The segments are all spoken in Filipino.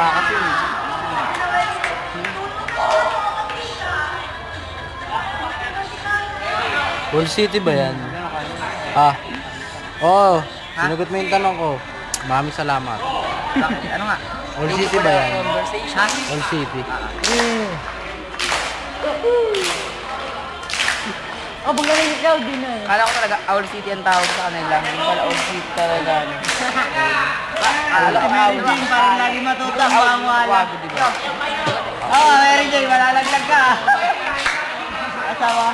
Taba kasi. Wall City ba yan? Ah. Oo. Sinagot mo yung tanong ko. Maraming salamat. Bakit? Ano nga? Wall City ba yan? Ha? Wall City. Oh, bagaling ikaw din na eh. Kala ko talaga Owl City ang tawag sa kanila. Hindi pala Owl City talaga. Kala ko Mary Jane, parang lagi matutang ang wala. Oo, Mary Jane, malalaglag ka. Asawa.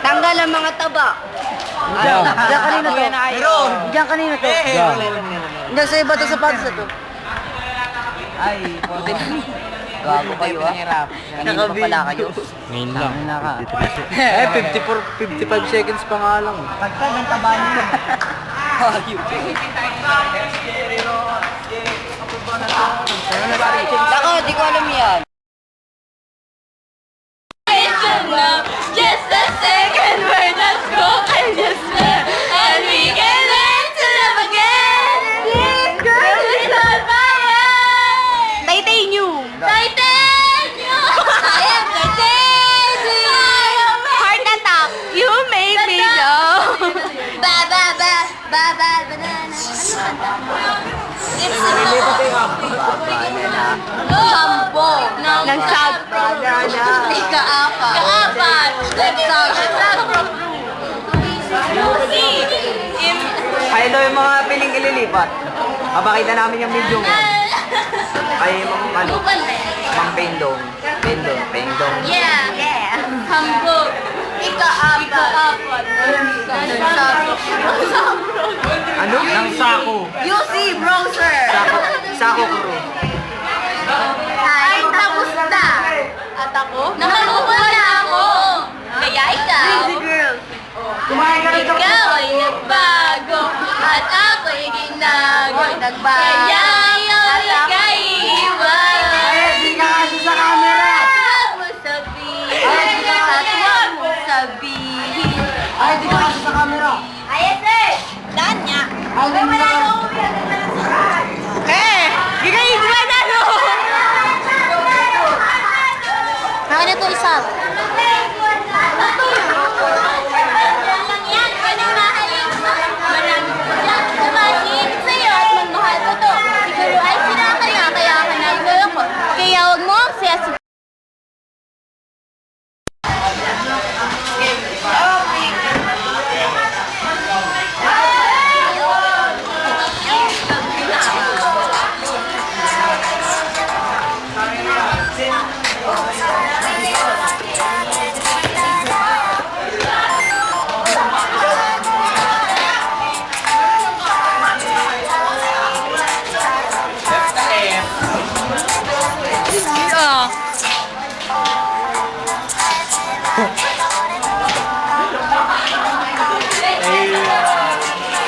Tanggal ang mga taba. Yan. Diyan kanina to. Meron. Diyan kanina to. Yan. Diyan sa iba to sa pants na to. Ay, gago kayo ah. Kanina pa pala kayo. Ngayon lang. Naka. 55 seconds pa nga lang. Pagka ng taba niyo. Ako, di ko alam yan. Just a second word, let's go and just and we can learn to love again. This girl is on fire. Titanium. Titanium. I am titanium. Heart attack. You make me know. Ba ba ba ba ba banana. It's Sampo. Nagsabro. Ika-apat. Ika-apat. Nagsabro. Lucy. Kaya daw yung mga piling ililipat. Mapakita namin yung video mo. Ay, ano? Mang Pendong. Pendong. Yeah. Hambog. Ika-apat. Ano? Nang sako. UC browser. Sako crew. Ay, tapos na. At ako? Nakalupa na ako. Kaya ikaw. Crazy girl. Ikaw ay nagbago. At ako'y ginago. Kaya iyong ika'y iwan. Di ka kasi sa camera. Huwag mo sabihin. At huwag mo sabihin. Ay, di ka kasi sa camera. Ayos eh. Daan niya. Ay, wala na. Gigay, di ba na no? Ano to isa? Lang yan. Pananahin. Maraming lang tumasin sa'yo at magmahal ko to. Siguro ay sinakaya kaya ka nagdolo ko. Kaya huwag mo ang siya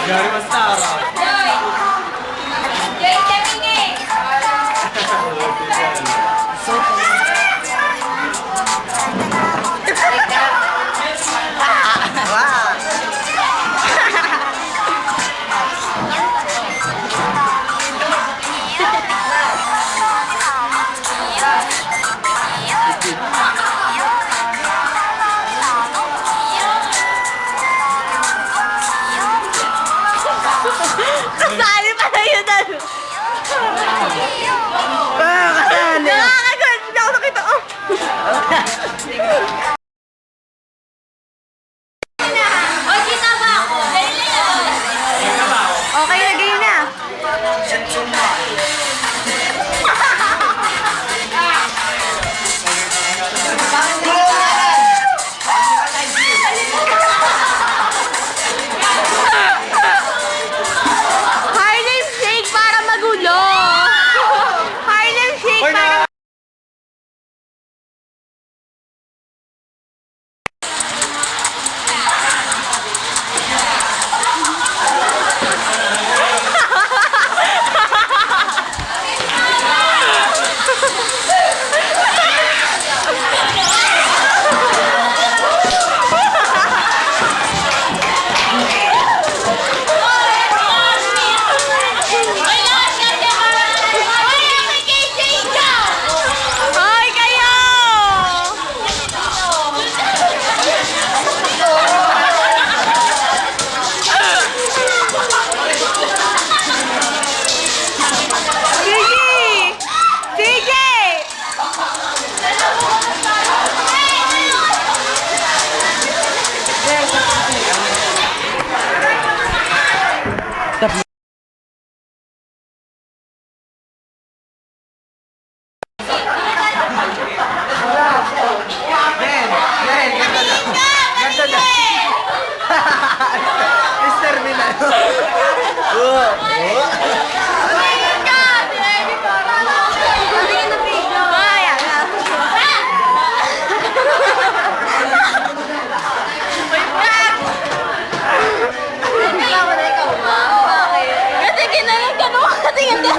Gary Mastara. Jay Camine. Tumingin ka! Sinabi ko. Tumingin na video. Ayan na. Kailangan na ikaw ba? Okay. Kasi ginayon ka nung katingin ka.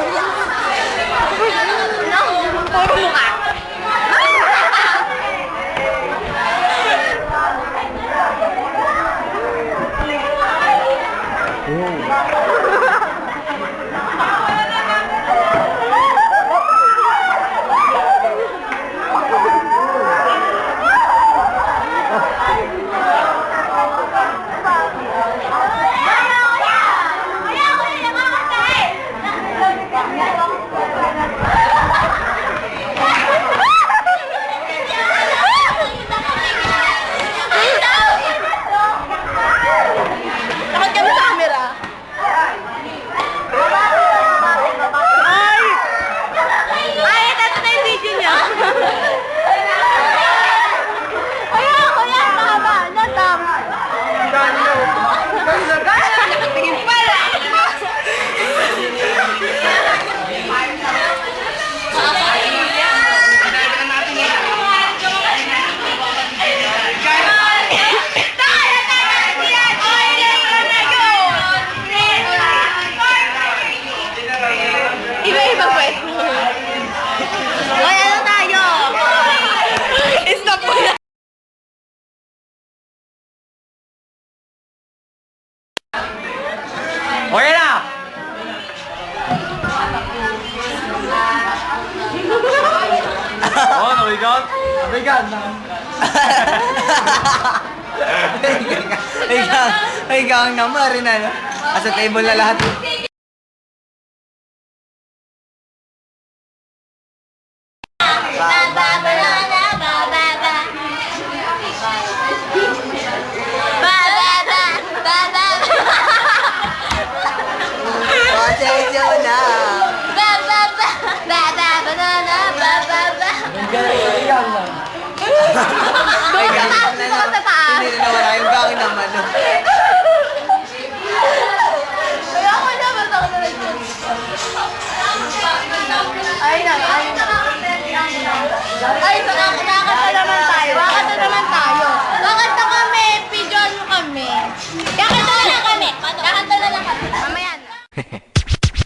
No, puro mukha. Takot kami sa camera. Ay, ito na yung video niya. Kuya, tama. Natama. Tingin pala. Iba-iba pwede. Hoy, ano tayo? Stop mo na. Okay na! Oh, nabigat? Nabigat. Ikaw ang number rin ano. Sa table na lahat. Pasensya na. Ay, ganun na lang. Hindi rin nawala yung gawin naman. Ay, nakakanta naman tayo. Kakanta naman tayo. Kakanta kami. Pidyon mo kami. Kakanta na lang kami. Kakanta na lang kami. Mamaya na.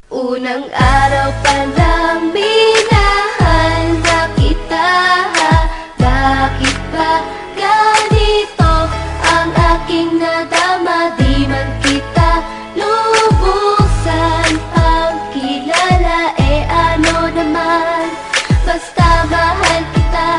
Unang araw pa lang minahal na kita. Bakit ba ganito ang aking nadama? Di man kita lubusan ang kilala. Ano naman, basta mahal kita.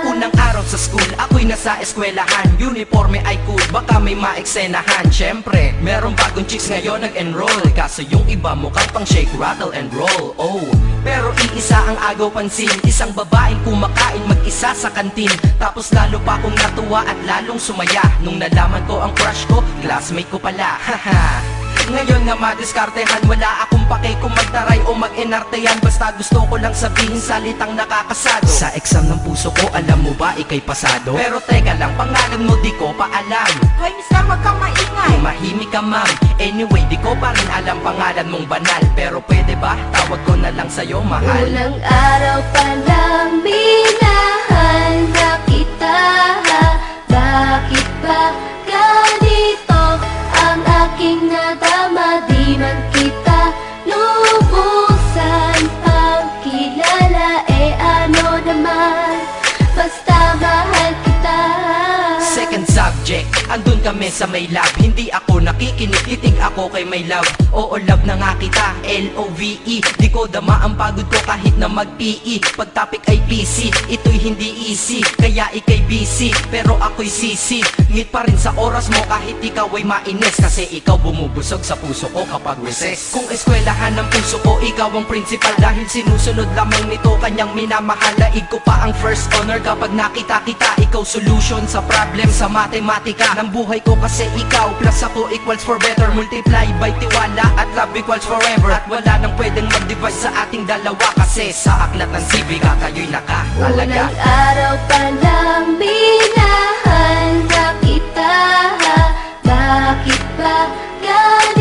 Unang araw sa school, ako'y nasa eskwelahan. Uniforme ay cool, baka may maeksenahan. Syempre, merong bagong chicks ngayon nag-enroll. Kaso yung iba mukhang pang shake, rattle and roll. Oh, pero iisa ang agaw pansin. Isang babaeng kumakain mag-isa sa kantin. Tapos lalo pa akong natuwa at lalong sumaya nung nalaman ko ang crush ko, classmate ko pala. Haha. Ngayon nga madiskartehan, wala akong pake kung magtaray o mag-enartehan. Basta gusto ko lang sabihin salitang nakakasado. Sa exam ng puso ko, alam mo ba ikay pasado? Pero teka lang, pangalan mo di ko pa alam. Hoy mister, wag kang maingay. Tumahimik ka ma'am. Anyway, di ko pa rin alam pangalan mong banal. Pero pwede ba, tawag ko na lang sa'yo mahal. Unang araw pa lang minahal na kita. Bakit ba ganito ang aking nadama? Di man kita lubusan ang kilala. Ano naman, basta mahal kita. Second subject, andun kami sa may lab. Hindi ako nakikinig, titig ako kay may love. Oo, love na nga kita, L-O-V-E. Di ko dama ang pagod ko kahit na mag-PE. Pag topic ay PC, ito'y hindi easy. Kaya ikay busy, pero ako'y sisi. Ngit pa rin sa oras mo kahit ikaw ay mainis. Kasi ikaw bumubusog sa puso ko kapag recess. Kung eskwelahan ng puso ko, ikaw ang principal. Dahil sinusunod lamang nito kanyang minamahal. Daig ko pa ang first honor kapag nakita kita. Ikaw solution sa problem sa matematika ng buhay ko. Kasi ikaw plus ako equals for better. Multiply by tiwala at love equals forever. At wala nang pwedeng mag-divide sa ating dalawa. Kasi sa aklat ng sibika tayo'y nakatalaga. Unang araw pa lang minahal na kita. Bakit ba ganito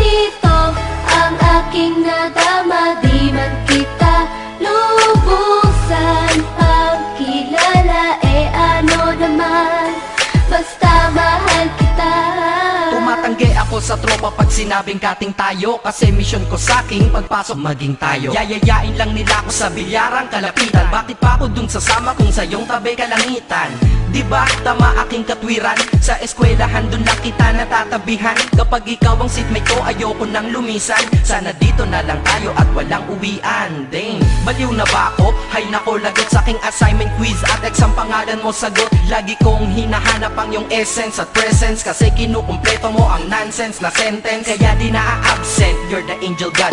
sa tropa pag sinabing kating tayo, kasi mission ko sa aking pagpasok maging tayo. Yayayain lang nila ako sa bilyarang kalapitan, bakit pa ako dun sasama kung sa iyong tabi kalangitan? Diba tama aking katwiran, sa eskwelahan dun lang kita natatabihan. Kapag ikaw ang seatmate ko ayoko nang lumisan, sana dito na lang tayo at walang uwian. Dang, baliw na ba ako? Hay nako, lagot sa aking assignment, quiz at exam, pangalan mo sagot. Lagi kong hinahanap ang iyong essence at presence, kasi kinukumpleto mo ang nonsense na sentence. Kaya di na-absent, you're the angel God